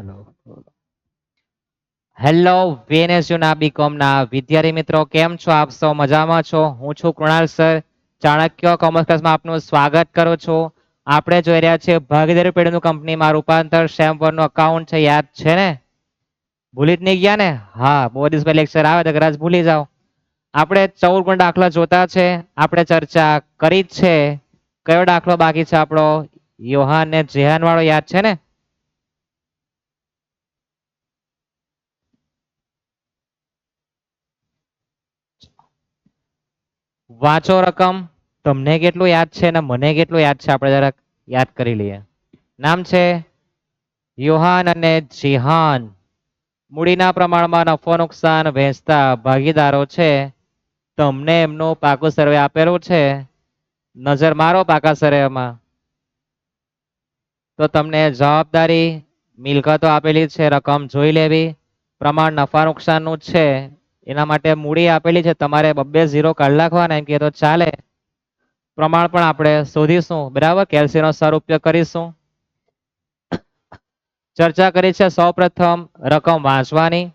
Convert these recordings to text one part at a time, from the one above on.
Hello hello VNSU ના BCom ના વિદ્યાર્થી મિત્રો કેમ છો? આપ સૌ મજામાં છો? હું છું કૃણાલ સર, ચાણક્ય કોમર્સ ક્લાસમાં આપનું સ્વાગત કરું છું. આપણે જોઈ રહ્યા છીએ ભાગીદારી પેઢીનું કંપનીમાં રૂપાંતર સેમ વનનું અકાઉન્ટ છે, યાદ છે ને? ભૂલી જ નહીં ગયા ને? હા, બહુ દિવસ પહેલા લેક્ચર આવે તો કદાચ ભૂલી જાઓ. આપણે 14 ગુણ દાખલા જોતા છે, આપણે ચર્ચા કરી જ છે. કયો દાખલો બાકી છે આપણો? યોહાન ને જેહાન વાળો યાદ છે ને? વાંચો રકમ. તમને કેટલું યાદ છે ને મને કેટલું યાદ છે આપણે જરાક યાદ કરી લઈએ. નામ છે યોહાન અને જેહાન. મૂડીના પ્રમાણમાં નફો નુકસાન વહેંચતા ભાગીદારો છે. તમને એમનું પાકું સર્વે આપેલું છે, નજર મારો પાકા સર્વેમાં. તો તમને જવાબદારી મિલકતો આપેલી છે, રકમ જોઈ લેવી. પ્રમાણ નફા નુકસાનનું છે, એના માટે મૂડી આપેલી છે, તમારે 2-0 કાઢી નાખવાના એમ કે તો ચાલે. પ્રમાણ પણ આપણે શોધીશું, બરાબર. કેલ્સીનો સર ઉપયોગ કરીશું. ચર્ચા કરી છે સૌ પ્રથમ રકમ વાંચવાની.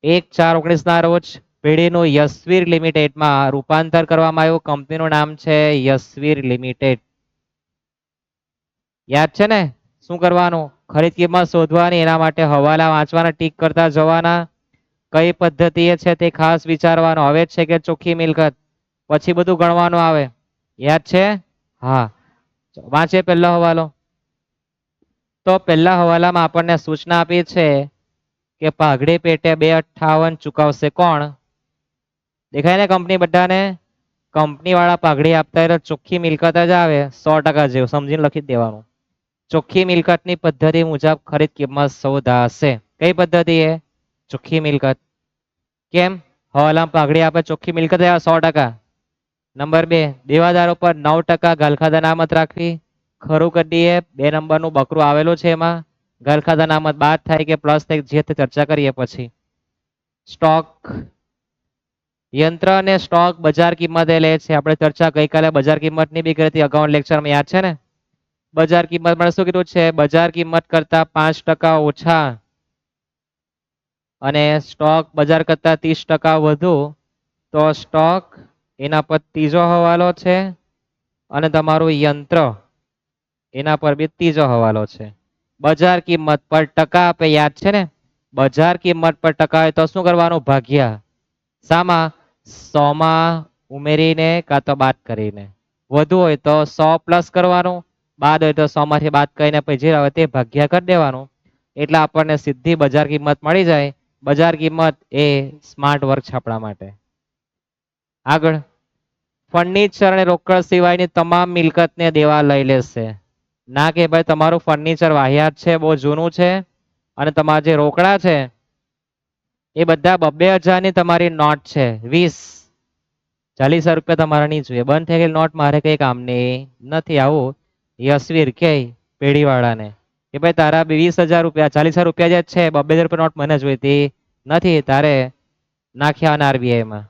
1/4/19 ના રોજ પેઢીનું યશવીર લિમિટેડમાં રૂપાંતર કરવામાં આવ્યું. કંપનીનું નામ છે યશવીર લિમિટેડ. યાદ છે ને? શું કરવાનું? ખરીદ કિંમત શોધવાની. એના માટે હવાલા વાંચવાના, ટીક કરતા જવાના. કઈ પદ્ધતિ છે તે ખાસ વિચારવાનું. હવે છે કે ચોખ્ખી મિલકત, પછી બધું ગણવાનું આવે. યાદ છે? હા, વાંચે પહેલો હવાલો. તો પહેલા હવાલામાં આપણને સૂચના આપી છે કે પાઘડી પેટે 258 ચૂકવશે કોણ? દેખાય ને કંપની બધાને? કંપની વાળા પાઘડી આપતા હોય તો ચોખ્ખી મિલકત જ આવે. 100% જેવું સમજીને લખી દેવાનું. ચોખ્ખી મિલકતની પદ્ધતિ મુજબ ખરીદ કિંમત શોધાશે. કઈ પદ્ધતિ એ? ચોખ્ખી મિલકત. કેમ? હવાલામાં પાઘડી આપે, ચોખ્ખી મિલકત 100%. નંબર 2, દેવાદારો પર 9% ગાલખાતા અનામત રાખવી. ખરું કરી દઈએ. 2 નંબરનું બકરું આવેલું છે, એમાં ગાલખાતા અનામત બાદ થાય કે પ્લસ થાય જે ચર્ચા કરીએ પછી. સ્ટોક યંત્ર અને સ્ટોક બજાર કિંમતે લે છે. આપણે ચર્ચા ગઈકાલે બજાર કિંમતની બી કરી હતી, અગાઉ લેક્ચરમાં, યાદ છે ને? બજાર કિંમતમાં શું કીધું છે? બજાર કિંમત કરતા 5% ઓછા અને સ્ટોક બજાર કરતા 30% વધુ તો સ્ટોક, એના પર ત્રીજો હવાલો છે. અને તમારું યંત્ર, એના પર બી ત્રીજો હવાલો છે. બજાર કિંમત પર ટકા આપે, યાદ છે ને? બજાર કિંમત પર ટકા હોય તો શું કરવાનું? ભાગ્યા સામા? 100 માં ઉમેરીને કાં તો બાદ કરીને. વધુ હોય તો 100 પ્લસ કરવાનું, બાદ હોય તો 100 માંથી બાદ કરીને પછી જે આવે તે ભાગ્યા કરી દેવાનું. એટલે આપણને સીધી બજાર કિંમત મળી જાય. બજાર કિંમત એ સ્માર્ટ વર્ક છે આપણા માટે. આગળ, ફર્નિચર અને રોકડ સિવાયની તમામ મિલકતને દેવા લઈ લેશે. ના કે ભાઈ તમારું ફર્નિચર વાહિયાત છે, બહુ જૂનું છે, અને તમારા જે રોકડા છે એ બધા 2,000 ની તમારી નોટ છે, 20-40 રૂપિયા તમારા નહીં જોઈએ. બંધ થઈ ગયેલી નોટ મારે કઈ કામની નથી. આવું યશવીર કે પેઢી વાળાને કે ભાઈ તારા 20,000 રૂપિયા, 40,000 રૂપિયા જે છે, 2,000 રૂપિયા નોટ મને જોઈતી નથી, તારે નાખ્યા RBI માં.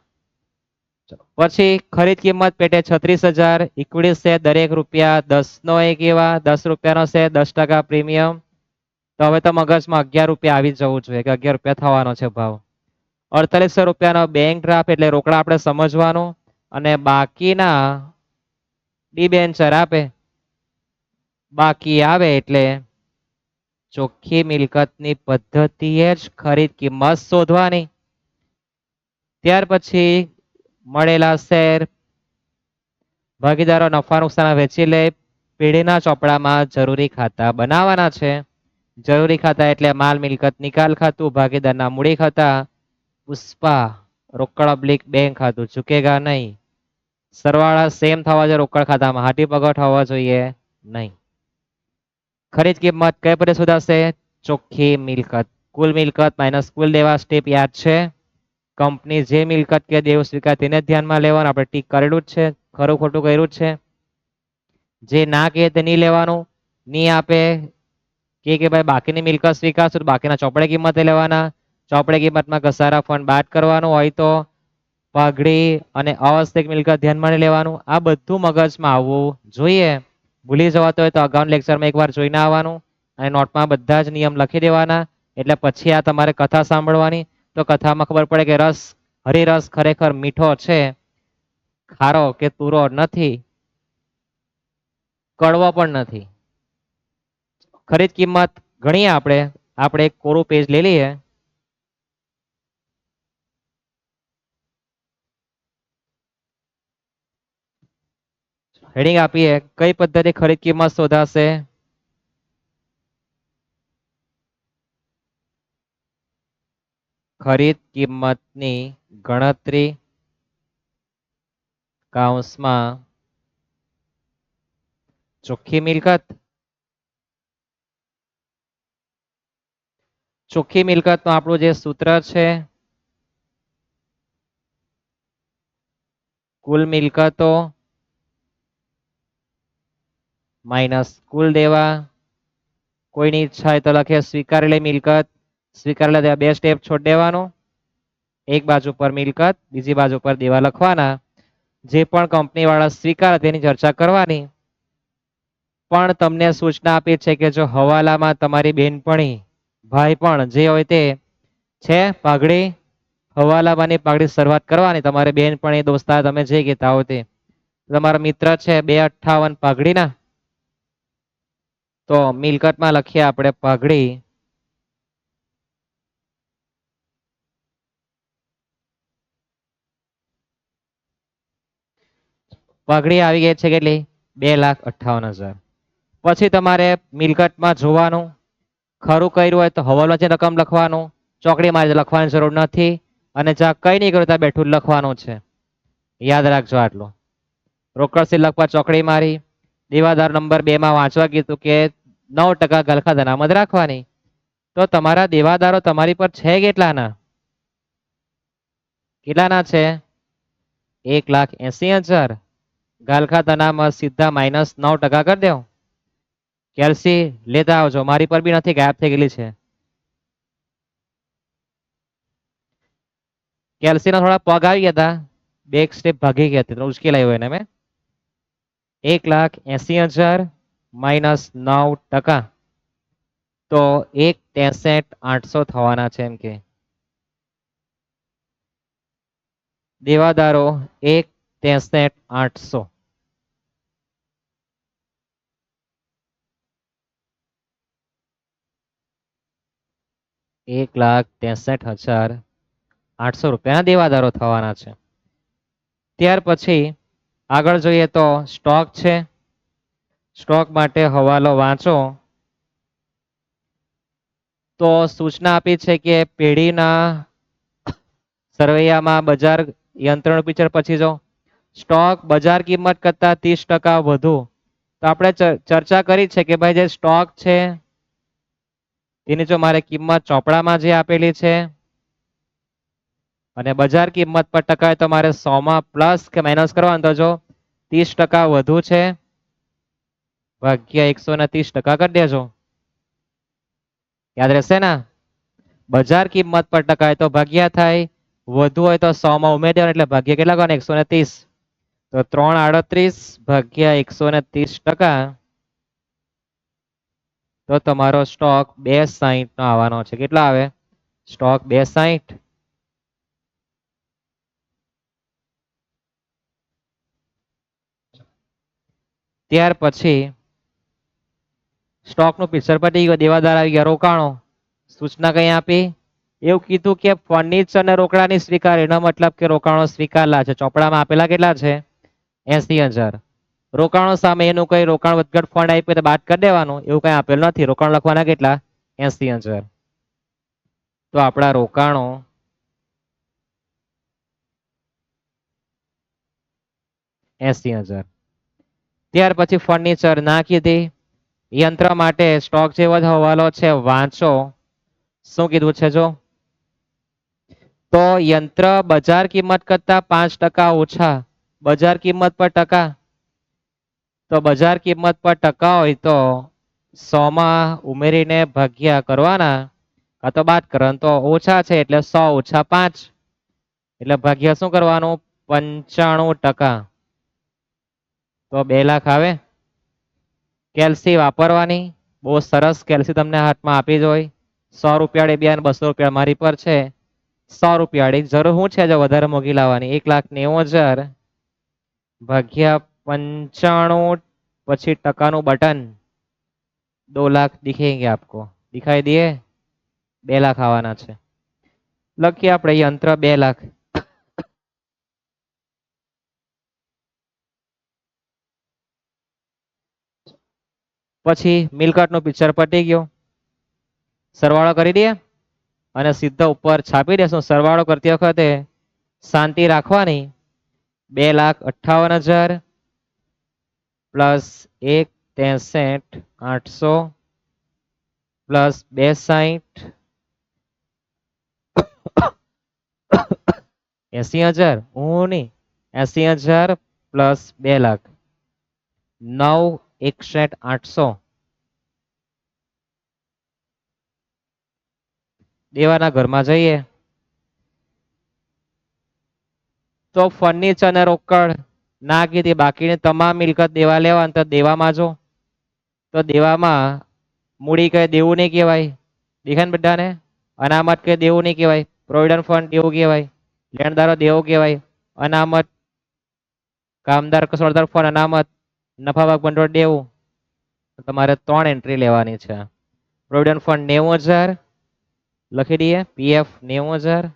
પછી ખરીદ કિંમત પેટે 36,000 ઇક્વિટી છે, દરેક રૂપિયા 10 નો એક એવા 10 રૂપિયાનો છે, 10% પ્રીમિયમ. તો હવે તો મગજમાં 11 રૂપિયા આવી જવું જોઈએ કે 11 રૂપિયા થવાનો છે ભાવ. 4800 રૂપિયાનો બેંક ડ્રાફ્ટ એટલે રોકડા આપણે સમજવાનું, અને બાકીના ડિબેન્ચર આપે. બાકી આવે એટલે ચોખ્ખી મિલકતની પદ્ધતિએ જ ખરીદ કિંમત શોધવાની. ત્યાર પછી મળેલા શેર ભાગીદારો નફા નુકસાન વેચી લે. પેઢીના ચોપડામાં જરૂરી ખાતા બનાવવાના છે. જરૂરી ખાતા એટલે માલ મિલકત નિકાલ ખાતું, ભાગીદારના મૂડી ખાતા, પુષ્પા રોકડ ઓબ્લિક બેંક ખાતું ચૂકેગા નહીં. સરવાળા સેમ થવા જોઈએ રોકડ ખાતામાં, હાથી પગટ હોવા જોઈએ નહીં. ખરીદ કિંમત કઈ પદ્ધતિ શોધાશે? ચોખ્ખી મિલકત. કુલ મિલકત માઇનસ કુલ દેવા સ્ટેપ યાદ છે? કંપની જે મિલકત કે દેવું સ્વીકાર તેને ધ્યાનમાં લેવાનું. આપણે ટીક કરેલું જ છે, ખરું ખોટું કર્યું જ છે. જે ના કહે તે નહીં લેવાનું. નહીં આપે કે ભાઈ બાકીની મિલકત સ્વીકારશું તો બાકીના ચોપડે કિંમતે લેવાના. ચોપડે કિંમતમાં ઘસારા ફંડ બાદ કરવાનું હોય તો પાઘડી અને અવશ્યક મિલકત ધ્યાનમાં લેવાનું. આ બધું મગજમાં આવવું જોઈએ. ભૂલી જવાતો હોય તો અગાઉના લેક્ચરમાં એકવાર જોઈને આવવાનું. અને નોટમાં બધા જ નિયમ લખી દેવાના. એટલે પછી આ તમારે કથા સાંભળવાની. તો કથામાં ખબર પડે કે હરિરસ ખરેખર મીઠો છે, ખારો કે તુરો નથી, કડવો પણ નથી. ખરીદ કિંમત ગણીએ આપણે એક કોરું પેજ લઈ લઈએ. હેડિંગ આપીએ, કઈ પદ્ધતિ ખરીદ કિંમત શોધાશે? ખરીદ કિંમતની ગણતરી કૌંસમાં ચોખ્ખી મિલકત. ચોખ્ખી મિલકતનું આપણું જે સૂત્ર છે, કુલ મિલકતો માઇનસ કુલ દેવા. કોઈની ઈચ્છા હોય તો લખે સ્વીકારેલી મિલકત. સ્વીકારેલા દેવા બે સ્ટેપ છોડ દેવાનું. એક બાજુ પર મિલકત, બીજી બાજુ પર દેવા લખવાના. જે પણ કંપની વાળા સ્વીકારે તેની ચર્ચા કરવાની. પણ તમને સૂચના આપી છે કે જો હવાલામાં તમારી બેનપણી ભાઈ પણ જે હોય તે છે પાઘડી, હવાલામાંની પાઘડી શરૂઆત કરવાની. તમારે બેનપણી દોસ્તાર તમે જે કહેતા હો તે. તમારા મિત્ર છે 258 પાઘડીના, તો મિલકતમાં લખીએ આપણે પાઘડી. પાઘડી આવી ગઈ છે કેટલી? 2,58,000. પછી તમારે મિલકતમાં જોવાનું, ખરું કર્યું હોય તો હવાલો છે રકમ લખવાનું. ચોકડી મારી લખવાની જરૂર નથી. અને જ્યાં કઈ નહીં કર્યું ત્યાં બેઠું લખવાનું છે. યાદ રાખજો આટલું. રોકડ લખવા ચોકડી મારી. દેવાદાર નંબર 2 માં વાંચવા કીધું કે 9% ગલખાત અનામત રાખવાની. તો તમારા દેવાદારો તમારી પર છે કેટલાના? કેટલાના છે? 1,80,000. ગાલખાત અનામત સીધા -9% કરી દો. કેલ્સી લેતા આવજો, મારી પર બી નથી, ગાયબ થઈ ગયેલી છે. કેલ્સી ના થોડા પગ આવી ગયા હતા, બે સ્ટેપ ભાગી ગયા હતા, ઉશ્કેલ આવ્યો એને મેં. 1,80,000 -9%, તો 1,63,800 થવાના છે. એમ કે દેવાદારો 1,63,800. ₹1,63,800 દેવાદારો થવાના છે. ત્યાર પછી આગળ જોઈએ તો સ્ટોક છે. સ્ટોક માટે હવાલો વાંચો. તો સૂચના આપી છે કે પેઢીના સરવૈયામાં બજાર યંત્રણ પીછળ પછી જો સ્ટોક બજાર કિંમત કરતા 30% વધુ. તો આપણે ચર્ચા કરી છે કે ભાઈ જે સ્ટોક છે તેની જો મારે કિંમત ચોપડામાં જે આપેલી છે અને બજાર કિંમત પર ટકા તો મારે 100 માં પ્લસ કે માઇનસ કરવાનું. તો જો 30% વધુ છે ભાગ્યા 130% કરી દેજો. યાદ રહેશે ને? બજાર કિંમત પર ટકા તો ભાગ્યા થાય, વધુ હોય તો 100 માં ઉમેરી દેવાનું. એટલે ભાગ્યા કેટલા કરવાના? 130. તો 338 ભાગ્યા 130%, તો તમારો સ્ટોક 260 નો આવવાનો છે. કેટલા આવે? સ્ટોક 260. ત્યાર પછી સ્ટોક નું પિક્ચર પટી ગયું, દેવાદાર આવી ગયા, રોકાણો. સૂચના કઈ આપી? એવું કીધું કે ફર્નિચર અને રોકડાની સ્વીકાર, એનો મતલબ કે રોકાણો સ્વીકારેલા છે. ચોપડામાં આપેલા કેટલા છે? 80,000. રોકાણો સામે એનું કઈ રોકાણ વધઘટ ફંડ આપ્યું તો બાદ કરી દેવાનું, એવું કઈ આપેલું નથી. રોકાણ લખવાના કેટલા? 80,000. તો આપણા રોકાણો 80,000. ત્યાર પછી ફર્નિચર ના કીધી. યંત્ર માટે સ્ટોક જેવો જ હવાલો છે, વાંચો. શું કીધું છે જો? તો યંત્ર બજાર કિંમત કરતા 5% ઓછા. બજાર કિંમત પર ટકા, તો બજાર કિંમત પર ટકા હોય તો 100 માં ઉમેરીને ભાગ્યા કરવાના, આ તો બાદ કરવાનું. તો ઓછા છે એટલે 100 - 5, એટલે ભાગ્યા શું કરવાનું? 95%. તો 2 લાખ આવે. કેલ્સી વાપરવાની. બહુ સરસ કેલ્સી તમને હાથમાં આપી જ હોય 100 રૂપિયા બે 200 રૂપિયા મારી પર છે 100 રૂપિયા જરૂર શું છે જો વધારે મોંઘી લાવવાની 1,90,000 ભાગ્યા 95 પછી ટકાનું બટન 2 લાખ दिखेंगे आपको दिखाई दिए 2 લાખ આવવાના છે લખીએ આપણે યંત્ર 2 લાખ પછી મિલકત નું પિક્ચર પટી ગયો સરવાળો કરી દઈએ અને સીધા ઉપર છાપી દેશું સરવાળો કરતી વખતે શાંતિ રાખવાની 2,58,000 પ્લસ 1,63,800 પ્લસ 2,60 80,000 હું નહીં 80,000 પ્લસ 2 લાખ 9,61,800 દેવાના ઘરમાં જઈએ તો ફર્નિચર અને રોકડ ના કીધી બાકીની તમામ મિલકત દેવા લેવા તો દેવામાં જો તો દેવામાં મૂડી કઈ દેવું નહીં કહેવાય દેખાય ને બધાને અનામત કઈ દેવું નહીં કહેવાય પ્રોવિડન્ટ ફંડ દેવું કહેવાય લેણદારો દેવો કહેવાય અનામત કામદાર કસોડદાર ફંડ અનામત નફા ભાગ ભંડોળ દેવું તમારે 3 એન્ટ્રી લેવાની છે પ્રોવિડન્ટ ફંડ 90,000 લખી દઈએ પીએફ 90,000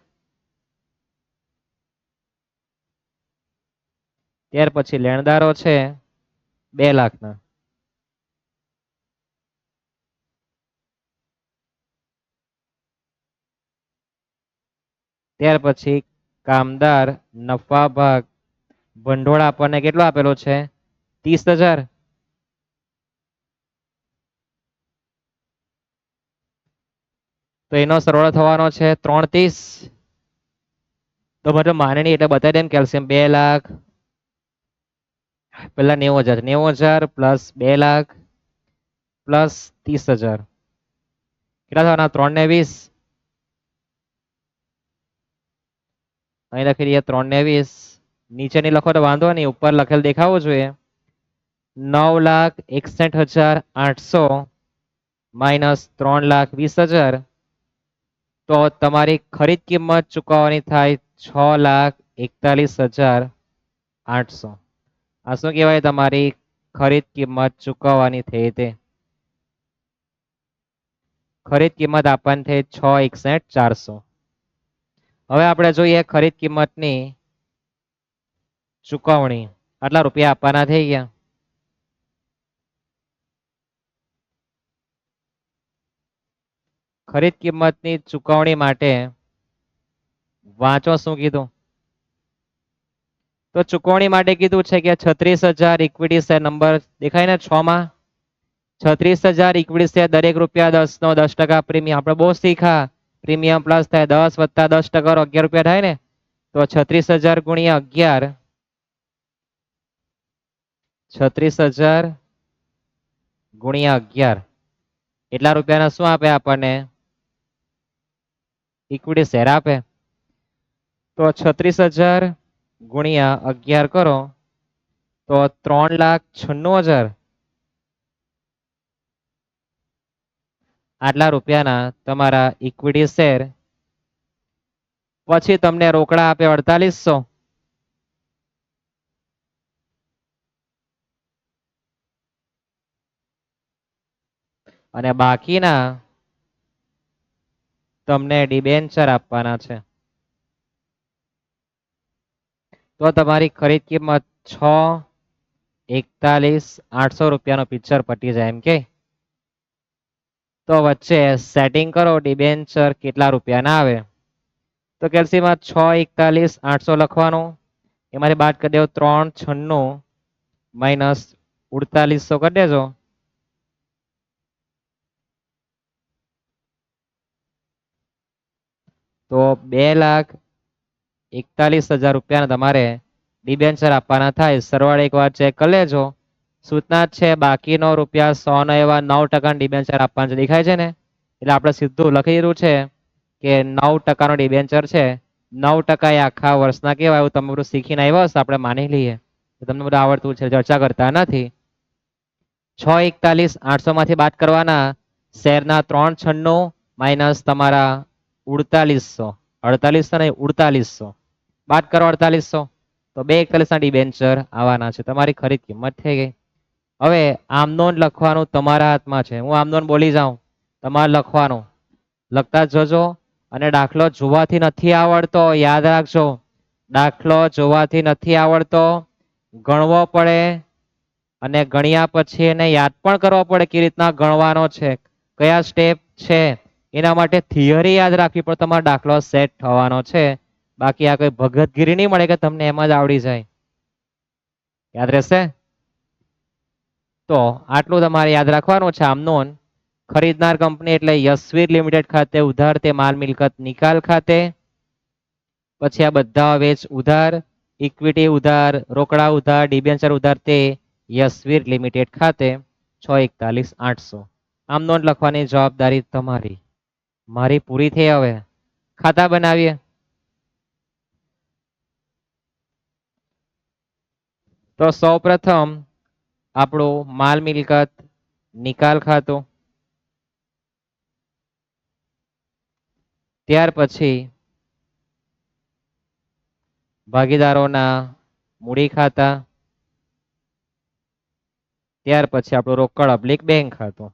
ત્યાર પછી લેણદારો છે 2 લાખના ત્યાર પછી કામદાર નફા ભાગ ભંડોળ આપણને કેટલો આપેલો છે 30,000 તો એનો સરવાળો થવાનો છે 330 તો મતલબ માને નહીં એટલે બતાવી દેમ કેલ્શિયમ 2 લાખ પેલા 90,000 પ્લસ 2 લાખ પ્લસ 30,000 કેટલા થવાના 320 અહીં લખી દઈએ 320 નીચે નહીં લખો તો વાંધો નહીં ઉપર લખેલ દેખાવો જોઈએ 9,61,800 માઇનસ 3,20,000 તો તમારી ખરીદ કિંમત ચૂકવવાની થાય 6,41,800 આ શું કહેવાય તમારી ખરીદ કિંમત ચૂકવવાની થઈ તે ખરીદ કિંમત આપવાની થઈ 6,61,400 હવે આપણે જોઈએ ખરીદ કિંમતની ચૂકવણી આટલા રૂપિયા આપવાના થઈ ગયા ખરીદ કિંમતની ચૂકવણી માટે વાંચો શું કીધું તો ચૂકવણી માટે કીધું છે કે 36,000 ઇક્વિટી શેર નંબર દેખાય ને 6 માં 36,000 ઇક્વિટી શેર દરેક રૂપિયા 10 નો 10% પ્રીમિયમ આપણે બહુ શીખા પ્રીમિયમ પ્લસ થાય 10 વત્તા 10% 11 રૂપિયા થાય ને તો 36,000 ગુણ્યા 11 36,000 ગુણ્યા 11 એટલા રૂપિયાના શું આપે આપણને ઇક્વિટી શેર આપે તો 36,000 ગુણ્યા 11 કરો તો 3,96,000 આટલા રૂપિયાના તમારા ઇક્વિટી શેર પછી તમને રોકડા આપે 4,800 અને બાકીના તમને ડિબેન્ચર આપવાના છે તો તમારી ખરીદ કિંમત 6,41,800 રૂપિયાનો પિક્ચર પટી જાય એમ કે તો વચ્ચે સેટિંગ કરો ડિબેન્ચર કેટલા રૂપિયાના આવે તો કેલ્સીમાં 6,41,800 લખવાનું એમાંથી બાદ કરી દેવો 396 માઇનસ 4,800 કરી દેજો તો 2,41,000 રૂપિયાના તમારે ડિબેન્ચર આપવાના થાય સરવાળે એકવાર ચેક કરી લેજો સૂચના છે બાકીનો રૂપિયા 100 નો એવા 9% ડિબેન્ચર આપવાના છે દેખાય છે ને એટલે આપણે સીધું લખી દીધું છે કે 9% ડિબેન્ચર છે 9% એ આખા વર્ષના કેવાય એવું તમે બધું શીખીને આવ્યા હશે આપણે માની લઈએ તમને બધું આવડતું છે ચર્ચા કરતા નથી 641 માંથી બાદ કરવાના શેરના 396 માઇનસ તમારા 4800 4800 નહીં 4800 બાદ કરો 4800 તો 241 ના ડિબેન્ચર આવવાના છે. તમારી ખરીદ કિંમત થઈ ગઈ. હવે આમ નોંધ લખવાનું તમારા હાથમાં છે. હું આમ નોંધ બોલી જાઉં તમારે લખવાનું લખતા જજો. અને દાખલો જોવાથી નથી આવડતો યાદ રાખજો, દાખલો જોવાથી નથી આવડતો ગણવો પડે અને ગણ્યા પછી એને યાદ પણ કરવો પડે કે રીતના ગણવાનો છે, કયા સ્ટેપ છે, એના માટે થિયરી યાદ રાખવી પણ તમારો દાખલો સેટ થવાનો છે. બાકી આ કોઈ ભગતગીરી નહીં મળે કે તમને એમ જ આવડી જાય. યાદ રહેશે? તો આટલું તમારે યાદ રાખવાનું છે. આમ નોંધ ખરીદનાર કંપની એટલે યશવીર લિમિટેડ ખાતે ઉધાર તે માલ મિલકત નિકાલ ખાતે, પછી આ બધા વેચ ઉધાર, ઇક્વિટી ઉધાર, રોકડા ઉધાર, ડિબેન્ચર ઉધાર તે યશવીર લિમિટેડ ખાતે 641,800. આમ નોંધ લખવાની જવાબદારી તમારી. મારી પૂરી થઈ. હવે ખાતા બનાવીએ. તો સૌપ્રથમ આપણું માલ મિલકત નિકાલ ખાતું, ત્યાર પછી ભાગીદારોના મૂડી ખાતા, ત્યાર પછી આપણું રોકડ અબ્લિક બેંક ખાતું.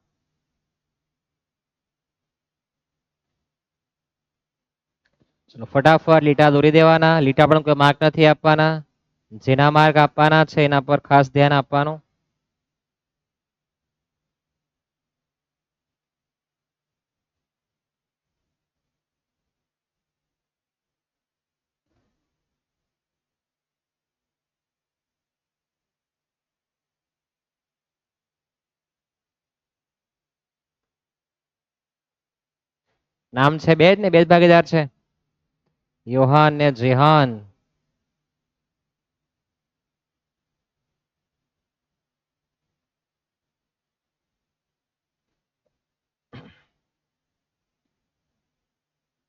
ફટાફટ લીટા દોરી દેવાના. લીટા પણ કોઈ માર્ક નથી આપવાના. જેના માર્ક આપવાના છે એના પર ખાસ ધ્યાન આપવાનું. નામ છે બે જ ને, બે જ ભાગીદાર છે, યોહાન ને જેહાન.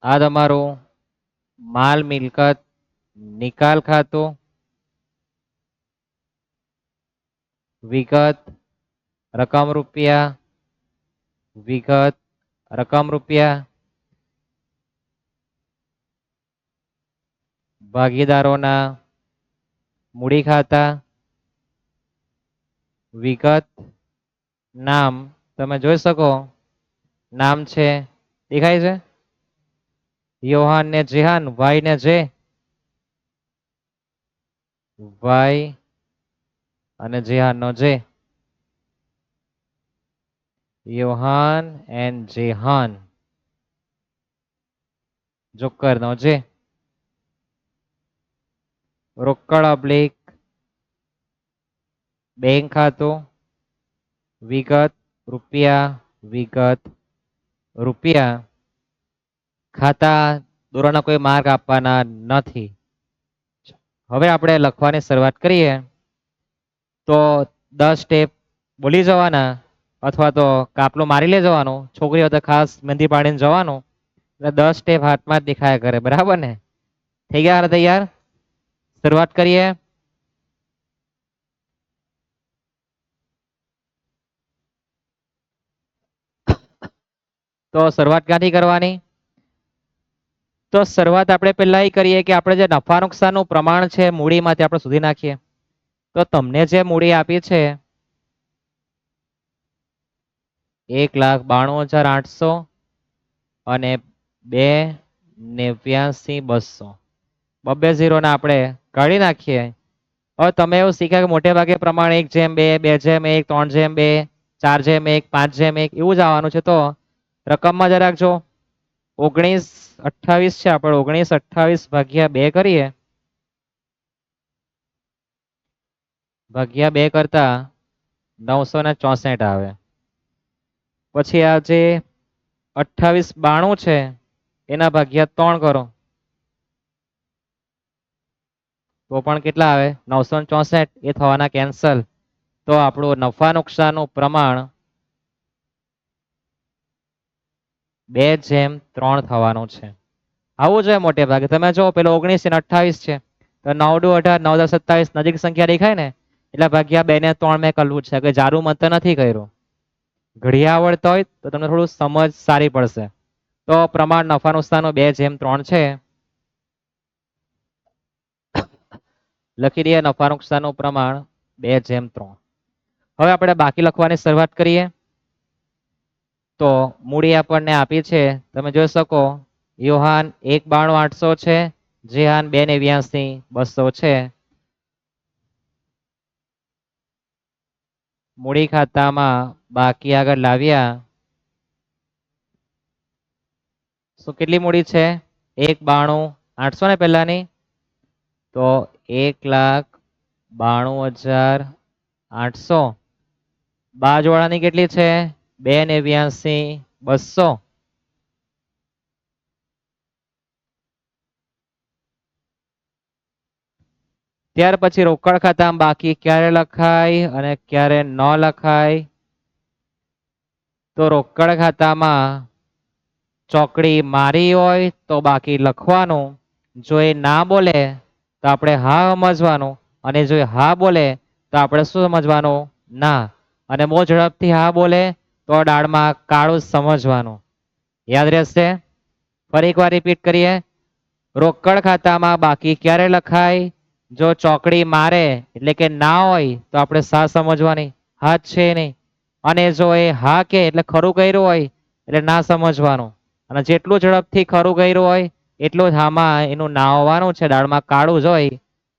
આ તમારું માલ મિલકત નિકાલ ખાતું, વિગત રકમ રૂપિયા, વિગત રકમ રૂપિયા, ભાગીદારોના મૂડી ખાતા, વિગત નામ તમે જોઈ શકો નામ છે દેખાય છે, યોહાન ને જેહાન, ભાઈ ને જે, ભાઈ અને જેહાન નો જે, યોહાન એન્ડ જેહાન, જોકર નો જે, રોકડ અબ્લિક બેંક ખાતું, વિગત રૂપિયા, વિગત રૂપિયા, ખાતા દોરાના કોઈ માર્ક આપવાના નથી. હવે આપણે લખવાની શરૂઆત કરીએ. તો 10 સ્ટેપ બોલી જવાના અથવા તો કાપલો મારી લે જવાનું. છોકરીઓ તો ખાસ મહેંદી પાડીને જવાનું. એટલે 10 સ્ટેપ હાથમાં જ દેખાયા કરે. બરાબર ને? થઈ ગયા તૈયાર? શરૂઆત કરીએ. તો શરૂઆત ક્યાંથી કરવાની? તો શરૂઆત આપણે પહેલા એ કરીએ કે આપણે જે નફા નુકસાનનું પ્રમાણ છે મૂડીમાંથી આપણે શોધી નાખીએ. તો તમને જે મૂડી આપી છે 1,92,800 અને 2,89,200. બબ્બે ઝીરો ને આપણે કાઢી નાખીએ. હવે તમે એવું શીખ્યા કે મોટે ભાગે પ્રમાણ 1:2, 2:1, 3:2, 4:1, 5:1 એવું જ આવવાનું છે. તો રકમમાં જરાક જો 1928 છે, આપણે 1928 ભાગ્યા 2 કરીએ, ભાગ્યા 2 કરતા 964 આવે. પછી આ જે 2892 છે એના ભાગ્યા 3 કરો તો પણ કેટલા આવે? 964. એ થવાના કેન્સલ. તો આપણું નફા નુકસાનનું પ્રમાણ 2:3 થવાનું છે. આવું જોઈએ મોટે ભાગે. તમે જો પેલો 19 અને 28 છે તો 9 દુ 18, 9 10 27 નજીક સંખ્યા દેખાય ને, એટલે ભાગ્યા 2 ને 3 મેં કરવું છે કે જારું મત નથી કર્યું. ઘડિયા આવડતા હોય તો તમને થોડું સમજ સારી પડશે. તો પ્રમાણ નફા નુકસાનનું 2:3 છે. લખી દઈએ નફા નુકસાનનું પ્રમાણ 2:3. હવે આપણે બાકી લખવાની શરૂઆત કરીએ. તો મૂડી આપણને આપી છે, તમે જોઈ શકો. યોહાન 1,92,800 છે, જેહાન 2,89 200 છે. મૂડી ખાતામાં બાકી આગળ લાવ્યા. શું કેટલી મૂડી છે? 1,92,800 ને પહેલાની. તો 1,92,800. બાજુવાળાની કેટલી છે? 2,89 200. ત્યાર પછી રોકડ ખાતામાં બાકી ક્યારે લખાય અને ક્યારે ન લખાય? તો રોકડ ખાતામાં ચોકડી મારી હોય તો બાકી લખવાનું. જો એ ના બોલે તો આપણે હા સમજવાનું, અને જો એ હા બોલે તો આપણે શું સમજવાનું? ના. અને બહુ ઝડપથી હા બોલે તો દાળમાં કાળું સમજવાનું. યાદ રહેશે? ફરી એકવાર રિપીટ કરીએ. રોકડ ખાતામાં બાકી ક્યારે લખાય? જો ચોકડી મારે એટલે કે ના હોય તો આપણે સા સમજવાની, હા જ છે નહીં. અને જો એ હા કે એટલે ખરું કર્યું હોય એટલે ના સમજવાનું. અને જેટલું ઝડપથી ખરું કર્યું હોય એટલું જ હામાં એનું ના હોવાનું છે, દાળમાં કાળું જ હોય.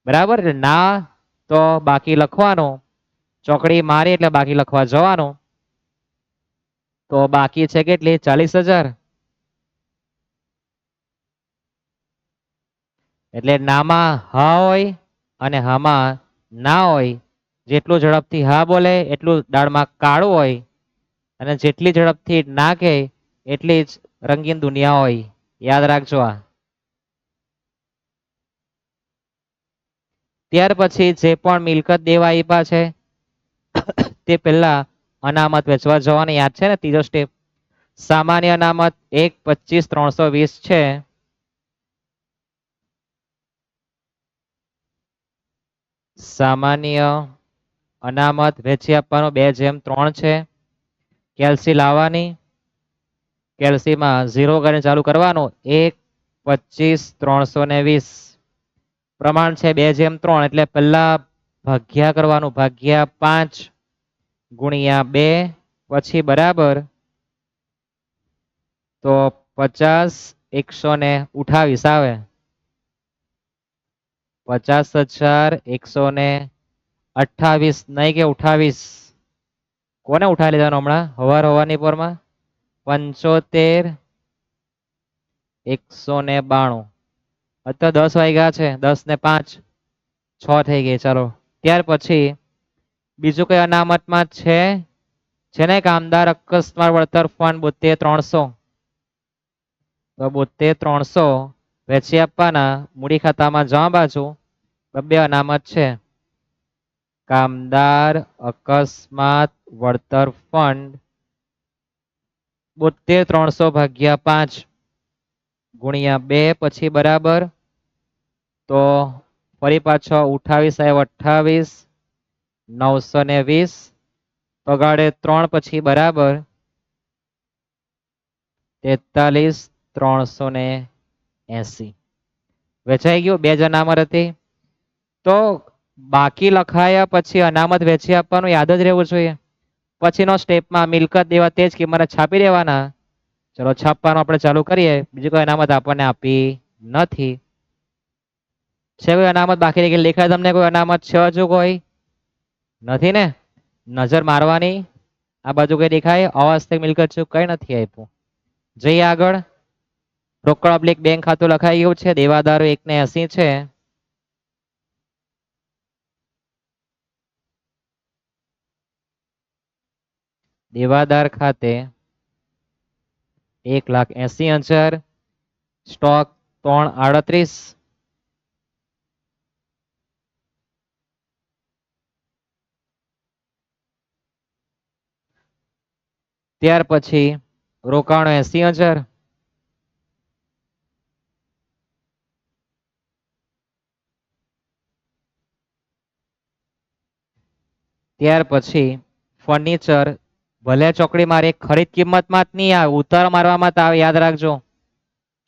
બરાબર? ના તો બાકી લખવાનું. ચોકડી મારી એટલે બાકી લખવા જવાનું. તો બાકી છે કેટલી? 40,000. એટલે નામાં હા હોય અને હામાં ના હોય. જેટલું ઝડપથી હા બોલે એટલું દાળમાં કાળું હોય. અને જેટલી ઝડપથી ના કહે એટલી જ રંગીન દુનિયા હોય. યાદ રાખજો આ. ત્યાર પછી જે પણ મિલકત દેવા આપ્યા છે તે પહેલા અનામત વેચવા જવાની. યાદ છે ને? ત્રીજો સ્ટેપ. સામાન્ય અનામત 1,25,320 છે. સામાન્ય અનામત વેચી આપવાનો 2:3 છે. કેલ્સી લાવવાની. કેલ્સીમાં 0 કરીને ચાલુ કરવાનું. 1,25,320. પ્રમાણ છે 2:3, એટલે પહેલા ભાગ્યા કરવાનું. ભાગ્યા 5 ગુણ્યા 2 પછી બરાબર. તો 50,128 આવે. 50,128 નહીં કે 28. કોને ઉઠાવી લીધાનો હમણાં હવાની પોરમાં? 75,192. અત્યારે 10 વાગ્યા છે. 10 ને 5 6 થઈ ગઈ. ચાલો ત્યાર પછી બીજું કઈ અનામતમાં છે ને? કામદાર અકસ્માત વળતર ફંડ 72,300. તો 72,300 વેચી આપવાના. મૂડી ખાતામાં જમા બાજુ બે અનામત છે. કામદાર અકસ્માત વળતર ફંડ 72,300 ભાગ્યા 5 ગુણ્યા 2 પછી બરાબર. તો ફરી પાછો 28,28 920 પગાડે 3 પછી બરાબર. 43,380 વેચાઈ ગયું. 2 જ અનામત હતી. તો બાકી લખાયા પછી અનામત વેચી આપવાનું યાદ જ રહેવું જોઈએ. પછીનો સ્ટેપમાં મિલકત દેવા તે જ કિંમતે છાપી દેવાના. ચલો છાપવાનું આપણે ચાલુ કરીએ. બીજી કોઈ અનામત આપણને આપી નથી. છે કોઈ અનામત બાકી રહી ગઈ? દેખાય તમને કોઈ અનામત છે હજુ કોઈ? નથી ને? નજર મારવાની. આ બાજુ કઈ દેખાય? અવાસ્તવિક મિલકત છે કઈ નથી આપ્યું. જઈએ આગળ. રોકડ ઓબ્લિક બેંક ખાતું લખાઈ ગયું છે. દેવાદારો 1,80 છે. દેવાદાર ખાતે 1,80,000. સ્ટોક 3,38. ત્યાર પછી રોકાણો 80,000. ત્યાર પછી ફર્નિચર ભલે ચોકડી મારી ખરીદ કિંમતમાં જ નહીં આવે, ઉતારો મારવામાં તો આવે, યાદ રાખજો.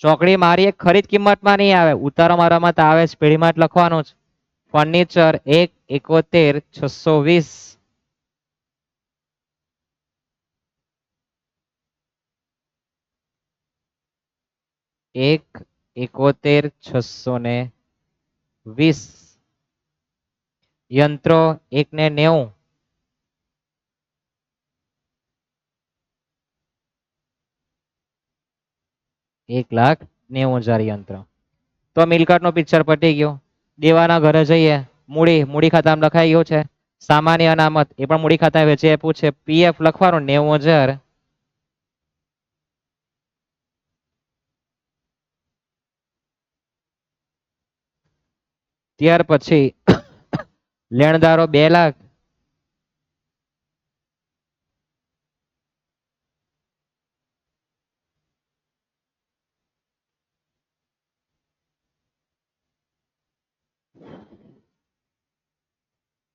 ચોકડી મારી એક ખરીદ કિંમતમાં નહીં આવે, ઉતારો મારવામાં તો આવે જ, પેઢીમાં જ લખવાનું જ. ફર્નિચર 1,71,620. 1,71,620. યંત્રો 1,90. 1,90,000 યંત્ર. તો મિલકત નો પિક્ચર પટી ગયો. દેવાના ઘરે જઈએ, મૂડી ખાતામાં લખાઈ ગયું છે. સામાન્ય અનામત એ પણ મૂડી ખાતા વેચી આપ્યું છે. પીએફ લખવાનું 90,000. ત્યાર પછી લેણદારો 2,00,000.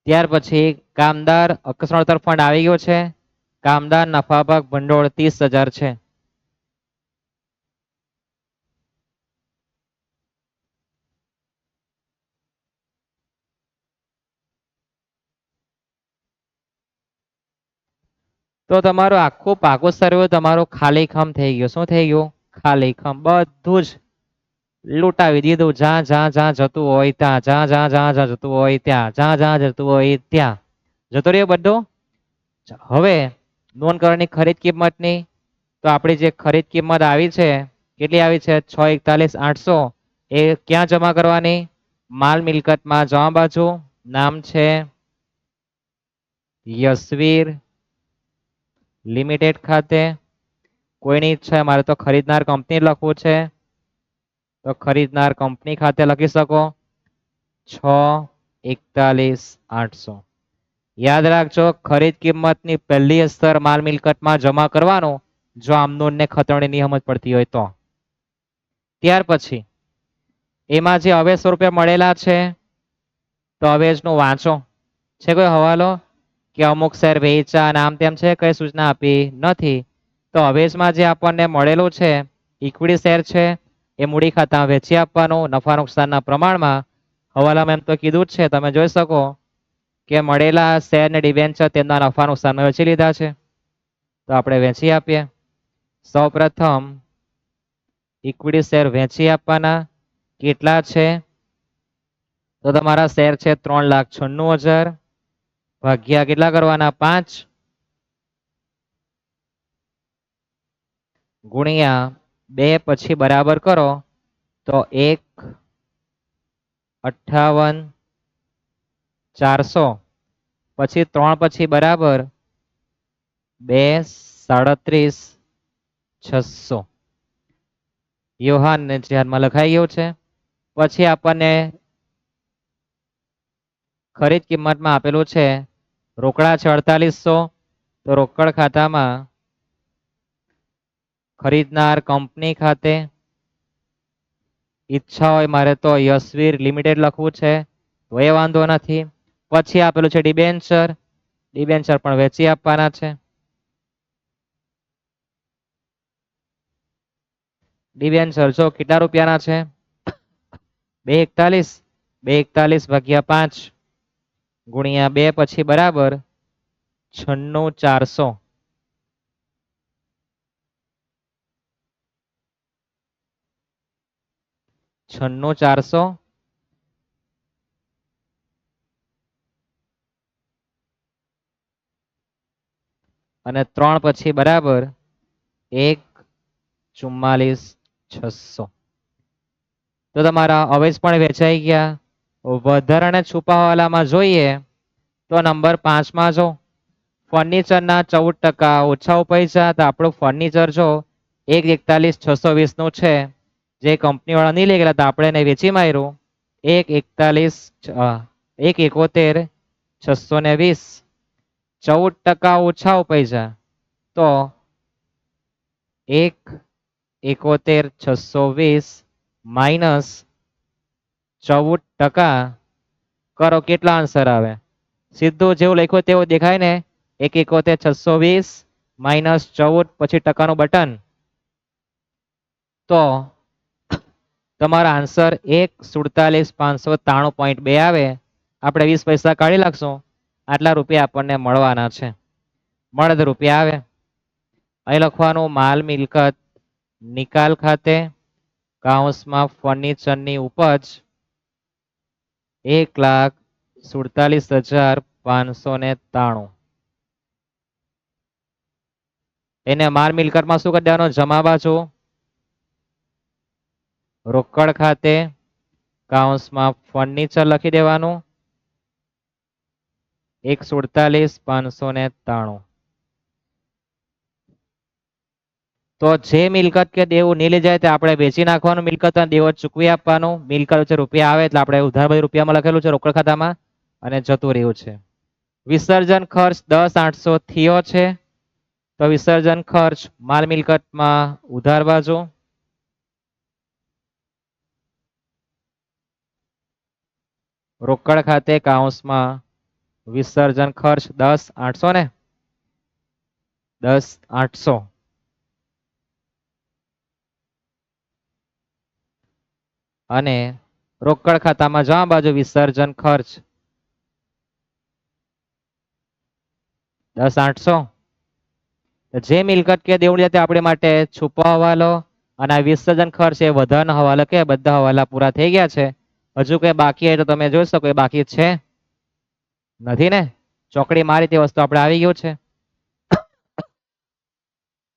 ત્યાર પછી કામદાર અકસ્માત ફંડ આવી ગયો છે. કામદાર નફાભાગ ભંડોળ 30,000 છે. તો તમારું આખું પાકું સર્વે તમારું ખાલી ખમ થઈ ગયું. શું થઈ ગયું? ખાલી ખમ. બધું જ લૂંટાવી દીધું. જ્યાં જ્યાં જ્યાં જતું હોય ત્યાં, જ્યાં જ્યાં જ્યાં જ્યાં જતું હોય ત્યાં, જ્યાં જ્યાં જતું હોય ત્યાં જતો રહ્યો બધું. હવે નોંધ કરવાની ખરીદ કિંમતની. તો આપણી જે ખરીદ કિંમત આવી છે, કેટલી આવી છે? 6,41,800. એ ક્યાં જમા કરવાની? માલ મિલકતમાં જમા બાજુ. નામ છે યશવીર લિમિટેડ ખાતે. કોઈની ઈચ્છા મારે તો ખરીદનાર કંપની લખવું છે, તો ખરીદનાર કંપની ખાતે લખી શકો 6,41,800. યાદ રાખજો, ખરીદ કિંમતની પહેલી અસર માલ મિલકતમાં જમા કરવાનું, જો આમનોંધ ને ખતરણી નિયમ જ પડતી હોય તો. ત્યાર પછી એમાં જે અવેજ સ્વરૂપે મળેલા છે, તો અવેજનું વાંચો. છે કોઈ હવાલો કે અમુક શેર વેચા નામ તેમ છે? કઈ સૂચના આપી નથી. તો અવેજમાં જે આપણને મળેલું છે ઇક્વિટી શેર છે, એ મૂડી ખાતા વેચી આપવાનું નફા નુકસાનના પ્રમાણમાં. હવાલામાં એમ તો કીધું જ છે, તમે જોઈ શકો કે મળેલા શેર ને ડિબેન્ચર તેમના નફા નુકસાનમાં વેચી લીધા છે, તો આપણે વેચી આપીએ. સૌપ્રથમ ઇક્વિટી શેર વેચી આપવાના. કેટલા છે? તો તમારા શેર છે 3,96,000 ભાગ્યા કેટલા કરવાના? 5 ગુણ્યા 2 પછી બરાબર કરો તો 1,58,400 પછી 3 પછી બરાબર 2,37,600. યોહાન ને ધ્યાનમાં લખાઈ ગયું છે. પછી આપણને ખરીદ કિંમતમાં આપેલું છે રોકડા છે 4,800. તો રોકડ ખાતામાં ખરીદનાર કંપની ખાતે. ઈચ્છા હોય મારે તો યશવીર લિમિટેડ લખવું છે, તો એ વાંધો નથી. પછી આપેલું છે ડિબેન્ચર. ડિબેન્ચર પણ વેચી આપવાના છે. ડિબેન્ચર જો કેટલા રૂપિયાના છે? 2,41. 2,41 ભાગ્યા 5 ગુણ્યા 2 પછી બરાબર 96,400. 96,400 અને 3 પછી બરાબર 1,44,600. તો તમારા અવેજ પણ વેચાઈ ગયા. વધારાના છુપાવાલામાં જોઈએ તો નંબર 5 માં જો ફર્નિચરના 14% ઓછા પૈસા. તો આપણું ફર્નિચર જો 1,41,620 નું છે, જે કંપની વાળા નહીં લઈ ગયેલા, તો આપણે એને વેચી માર્યું 1,71,620. 14% ઓછા પૈસા તો 1,71,620 માઇનસ 14% કરો, કેટલા આન્સર આવે? સીધું જેવું લખ્યું તેવું દેખાય ને, 171,620 -14 પછી ટકાનું બટન, તો તમારો આન્સર 1,47,593.2 આવે. આપણે 20 પૈસા કાઢી નાખશું, આટલા રૂપિયા આપણને મળવાના છે. મળદ રૂપિયા આવે. અહીં લખવાનું માલ મિલકત નિકાલ ખાતે કૌંસમાં ફર્નિચરની ઉપજ 1,47,593. એને માલ મિલકતમાં શું કરી દેવાનું? જમા બાજુ રોકડ ખાતે કૌંસમાં ફર્નિચર લખી દેવાનું 1,47,593. તો જે મિલકત કે દેવું નહીં લઈ જાય તે આપણે વેચી નાખવાનું, મિલકત દેવો ચૂકવી આપવાનું. મિલકત વચ્ચે રૂપિયા આવે એટલે આપણે ઉધાર બાજુ રૂપિયામાં લખેલું છે રોકડ ખાતામાં અને જતું રહ્યું છે. વિસર્જન ખર્ચ 10,800 થયો છે, તો વિસર્જન ખર્ચ માલ મિલકતમાં ઉધાર બાજુ રોકડ ખાતે કૌંસમાં વિસર્જન ખર્ચ 10,800 ને 10,800 અને રોકડ ખાતામાં જવા બાજુ વિસર્જન ખર્ચ 10,800. જે મિલકત કે દેવું છે તે આપણે માટે છુપો હવાલો અને આ વિસર્જન ખર્ચ એ વધારાનો હવાલો કે બધા હવાલા પૂરા થઈ ગયા છે. હજુ કઈ બાકી હોય તો તમે જોઈ શકો, એ બાકી છે નથી ને? ચોકડી મારી તે વસ્તુ આપણે આવી ગયું છે.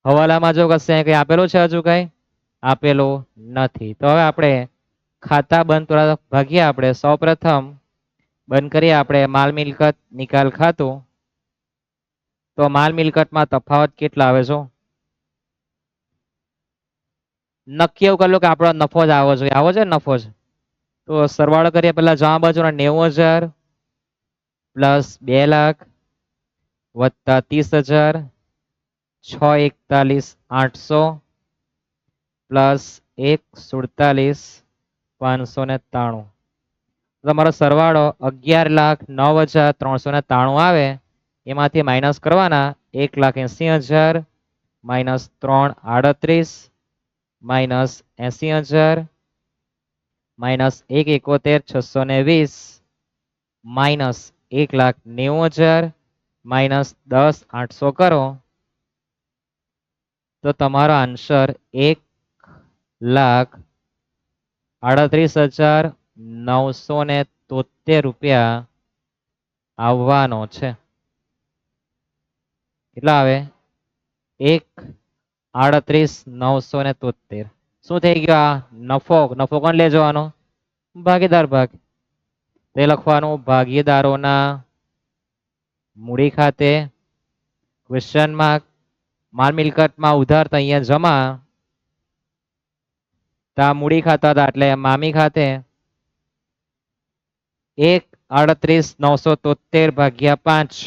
હવાલામાં જો કશે કઈ આપેલું છે? હજુ કઈ આપેલું નથી. તો હવે આપણે ખાતા બંધ દ્વારા ભાગીએ. આપણે સૌપ્રથમ બંધ કરીએ આપણે માલ મિલકત નિકાલ ખાતું. તો માલ મિલકતમાં તફાવત કેટલા આવે છે? નક્કી એવું કરી લો કે આપણો નફો જ આવવો જોઈએ. આવો છે નફો જ. તો સરવાળો કરીએ પેલા જવા બાજુના 90,000 પ્લસ 2 લાખ વત્તા 30,000 6,41,800 પ્લસ 1,47,593. તમારો સરવાળો 11,09,393 આવે. એમાંથી માઇનસ કરવાના 1,80,000 minus 3,38 minus 80,000 minus 1,71,620 minus 1,90,000 minus 10,800 કરો તો તમારો આન્સર 1,38,973 રૂપિયા આવવાનો છે. કેટલા આવે? 1,38,973. શું થઈ ગયો? આ નફો. નફો કોણ લે જવાનો? ભાગીદાર ભાગ. તે લખવાનું ભાગીદારોના મૂડી ખાતે ક્વેશ્ચન માર્ક માલ મિલકતમાં ઉધાર તો અહીંયા જમા, તા મૂડી ખાતા હતા એટલે મામી ખાતે 1,38,973 ભાગ્યા 5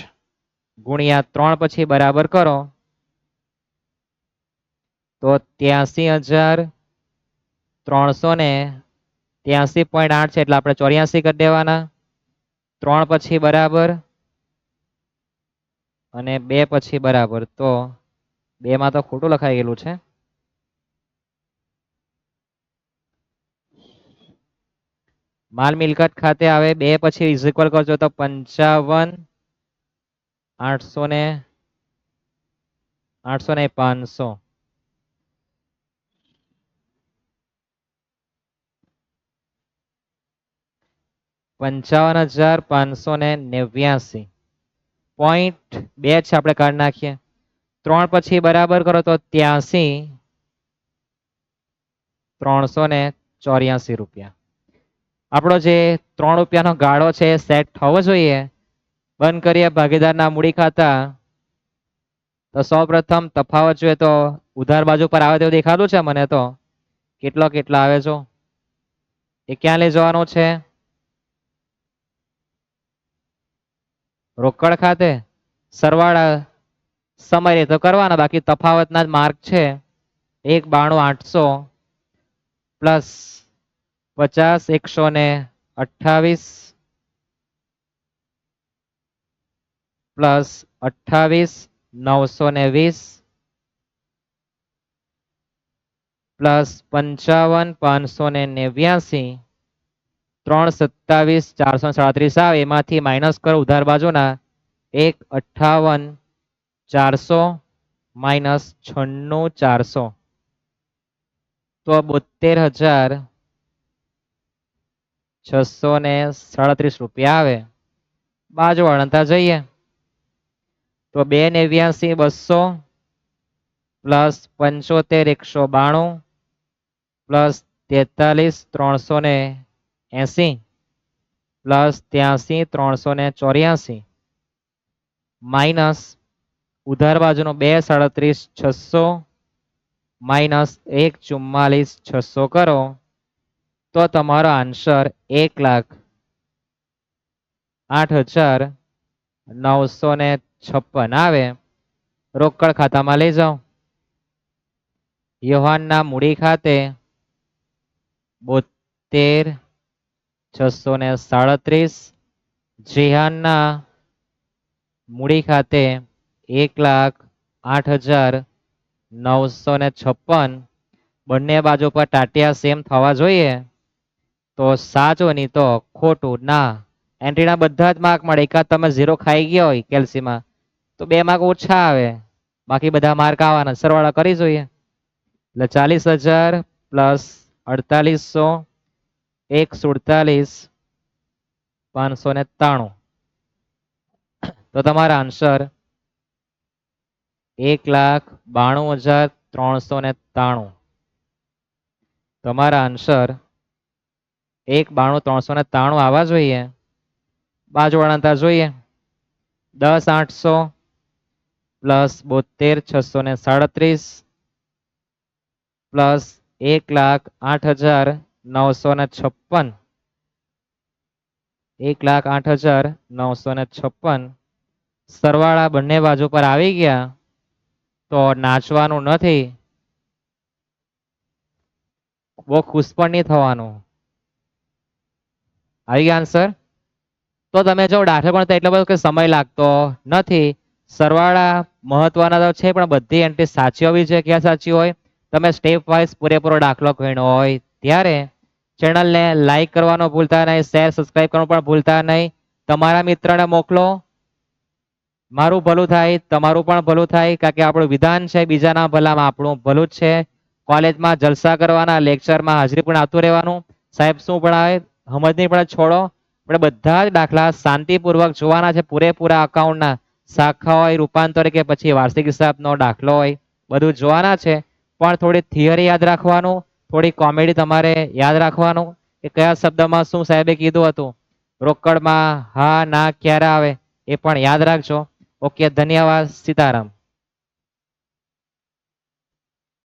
ગુણ્યા 3 પછી બરાબર કરો તો 83,383.8 છે એટલે આપણે 84 કરી દેવાના. 3 પછી બરાબર અને 2 પછી બરાબર. તો 2 માં તો ખોટું લખાઈ ગયેલું છે. માલ મિલકત ખાતે આવે 2 પછી ઇઝ ઇક્વલ કરજો તો 55,800 ને 500. 55,589.2 છે આપણે કાઢી નાખીએ. 3 પછી બરાબર કરો તો 83,384 રૂપિયા. આપણો જે 3 રૂપિયાનો ગાળો છે એ સેટ થવો જોઈએ. બંધ કરીએ ભાગીદારના મૂડી ખાતા. તો સૌપ્રથમ તફાવત જોઈએ તો ઉધાર બાજુ પર આવે તેવું દેખાતું છે મને. તો કેટલા આવે છો એ ક્યાં લઈ જવાનું છે? રોકડ ખાતે. સરવાળા સમય તો કરવાના, બાકી તફાવતના જ માર્ક છે. 1,92,800 પ્લસ 50,128 પ્લસ 28,920 પ્લસ 55,589 3,27,437 આવે એમાંથી માઇનસ કરો ઉધાર બાજુના 1,58,400 માઇનસ 96,400 તો 72,637 રૂપિયા આવે. બાજુ અણતા જઈએ તો 2,89,200 પ્લસ 75,192 પ્લસ 43,380 પ્લસ 83,384 માઇનસ ઉધાર બાજુનો 2,37,600 માઇનસ 1,44,600 કરો તો તમારો આન્સર 1,08,956 આવે. રોકડ ખાતામાં લઈ જાઓ. યુહાનના મૂડી ખાતે 72,637 જીહાનના મૂડી ખાતે 1,08,956 બંને બાજુ પર ટાટિયા સેમ થવા જોઈએ તો સાચું નહીં તો ખોટું ના એન્ટ્રીના બધા જ માર્ક મળે. એકાદ તમે 0 ખાઈ ગયા હોય કેલ્સીમાં તો 2 માર્ક ઓછા આવે બાકી બધા માર્ક આવવાના. સરવાળા કરી જોઈએ એટલે 40,000 પ્લસ 4,800 1,47,593 તો તમારા આન્સર 1,92,393 તમારા આન્સર 1,92,393 આવવા જોઈએ. બાજુ અણતા જોઈએ 10,800 પ્લસ 72,637 પ્લસ 1,08,956 1,08,956 સરવાળા બંને બાજુ પર આવી ગયા તો નાચવાનું નથી, બહુ ખુશ પણ નહીં થવાનું. આવી ગયા આન્સર. તો તમે જો દાખલો ગણતા એટલો બધો સમય લાગતો નથી. સરવાળા મહત્વના તો છે પણ બધી એન્ટ્રી સાચી હોવી જોઈએ. ક્યાં સાચી હોય? તમે સ્ટેપ વાઇઝ પૂરેપૂરો દાખલો ગણ્યો હોય ત્યારે. ચેનલને લાઈક કરવાનો ભૂલતા નહીં, શેર સબસ્ક્રાઇબ કરવાનું પણ ભૂલતા નહીં. તમારા મિત્રને મોકલો. મારું ભલું થાય તમારું પણ ભલું થાય કારણ કે આપણું વિધાન છે બીજાના ભલામાં આપણું ભલું જ છે. કોલેજમાં જલસા કરવાના, લેક્ચરમાં હાજરી પણ આવતું રહેવાનું. સાહેબ શું ભણાવે સમજ નહીં પડે છોડો. આપણે બધા જ દાખલા શાંતિપૂર્વક જોવાના છે. પૂરેપૂરા અકાઉન્ટના શાખા હોય, રૂપાંતર કે પછી વાર્ષિક હિસાબનો દાખલો હોય બધું જોવાના છે. પણ થોડી થિયરી યાદ રાખવાનું, થોડી કોમેડી તમારે યાદ રાખવાનું કે કયા શબ્દમાં શું સાહેબે કીધું હતું. રોકડમાં હા ના ક્યારે આવે એ પણ યાદ રાખજો. ઓકે, ધન્યવાદ. સીતારામ.